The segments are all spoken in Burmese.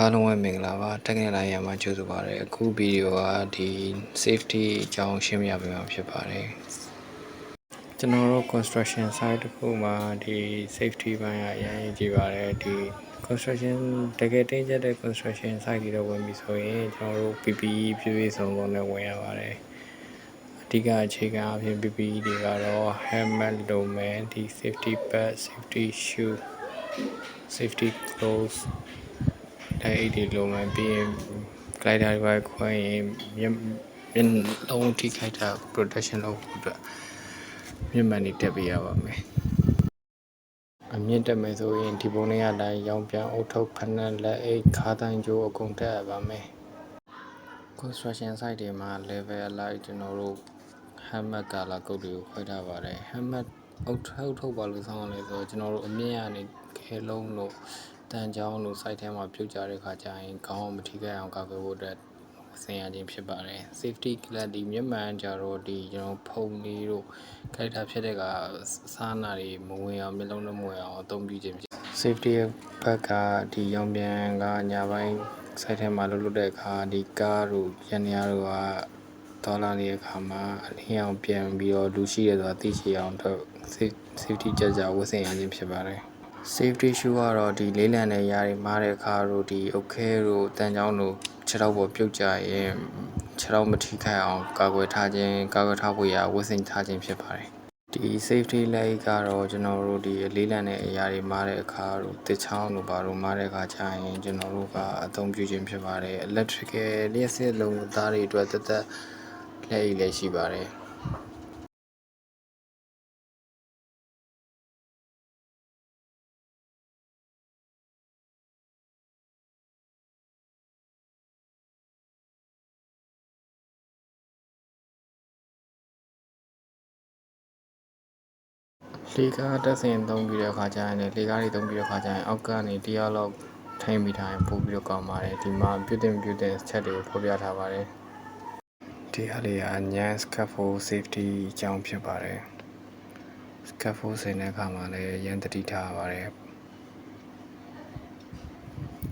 အားလုံးပဲမင်္ဂလာပါ Technic လိုင်းရမှာကြိုဆိုပါရစေအခုဗီဒီယိုကဒီ safety အကြောင်းရှင်းပြပေးမှာဖြစ်ပါတယ်ကျွန်တော်တို့ construction site တစ်ခုမှာဒီ safety ဘိုင်းကအရင်ကြည့်ပါတယ်ဒီ construction တကယ်တင်းကျပ်တဲ့ construction site တွေတော့ဝင်ပြီဆိုရင်ကျွန်တော်တို့ PPE ပြည့်စုံနဲ့ဝင်ရပါတယ်အဓိကအခြေခံအဖြစ် PPE တွေကတော့ helmet လိုမယ်ဒီ safety pad safety shoe safety clothes အဲ့ဒီလိုမှပြီးရင် glider တွေခွဲရင်မျက်လုံးထိခိုက်တာ protection လုပ်ဖို့အတွက်မျက်မှန်တွေတက်ပေးရပါမယ်အမြင့်တက်မယ်ဆိုရင်ဒီပုံလေးအတိုင်းရောင်ပြန်အုတ်ထုတ်ဖက်နှက်လက်အိတ်ခါးတိုင်းကျိုးအကုန်တက်ရပါမယ် construction site တွေမှာ level အလိုက်ကျွန်တော်တို့ helmet color code တွေကိုခွဲထားပါတယ် helmet အုတ်ထုတ်ပါလို့ဆောင်းရလဲဆိုတော့ကျွန်တော်တို့အမြင့်ရနေခဲလုံးလို့တန်ချောင်းလို့ site ထဲမှာပြုတ်ကြတဲ့ခါကျရင်ခေါင်းမထိခိုက်အောင်ကာကွယ်ဖို့အတွက်ဆင်ရခြင်းဖြစ်ပါတယ် safety glass ဒီမျက်မှန်ကြတော့ဒီကျွန်တော်ဖုံလေးတို့ခိုက်တာဖြစ်တဲ့ကစားနာတွေမဝင်အောင်မျက်လုံးနဲ့မဝင်အောင်အသုံးပြုခြင်းဖြစ် safety ဘက်ကဒီရောင်ပြန်ကညာပိုင်း site ထဲမှာလှုပ်တဲ့အခါဒီကားတို့ရန်ရာတို့ကတော်လာနေတဲ့အခါမှာအလင်းအောင်ပြန်ပြီးတော့လူရှိရဆိုတာသိချအောင်တော့ safety ကြကြဝတ်ဆင်ရခြင်းဖြစ်ပါတယ် safety shoe ကတော့ဒီလေးလံတဲ့ຢာတွေမားတဲ့အခါတို့ဒီအုတ်ခဲတို့တန်ချောင်းတို့ခြေထောက်ပေါ်ပြုတ်ကြရင်ခြေထောက်မထိခိုက်အောင်ကာကွယ်ထားဖို့ရာဝတ်ဆင်ထားခြင်းဖြစ်ပါတယ်ဒီ safety leg ကတော့ကျွန်တော်တို့ဒီလေးလံတဲ့အရာတွေမားတဲ့အခါတို့တစ်ချောင်းတို့ဘာလို့မားတဲ့အခါကျရင်ကျွန်တော်တို့ကအသုံးပြုခြင်းဖြစ်ပါတယ် electrical လျှက်စစ်လုံးသားတွေအတွက်သက်သက်လက်ရည်လည်းရှိပါတယ်လေကားတက်ဆင်သုံးပြီးတဲ့အခါကျရင်လေကားတွေသုံးပြီးတဲ့အခါကျရင်အောက်ကနေတယောက်လောက်ထိမ့်ပြီးထားရင်ပို့ပြီးတော့ကောင်းပါတယ်ဒီမှာပြုတ်တဲ့ချက်တွေကိုဖော်ပြထားပါတယ်ဒီဟာလေးကအញ្ញမ်း scaffold safety အကြောင်းဖြစ်ပါတယ် scaffold ဆင်တဲ့အခါမှာလည်းရန်တတိထားပါတယ်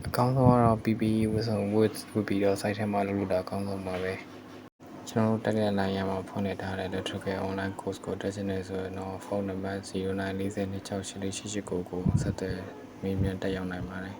အကောင်းဆုံးကတော့ PPE ဝတ်ပြီးတော့ site ထဲမှာလုပ်တာအကောင်းဆုံးပါပဲကျွန်တော်တို့တက်တဲ့ line ရမှာဖွင့်လှစ်ထားတဲ့ electrical online course ကိုတက်ချင်နေဆိုရင်တော့ဖုန်းနံပါတ်0942684889ကိုဆက်သွယ်မေးမြန်းတက်ရောက်နိုင်ပါတယ်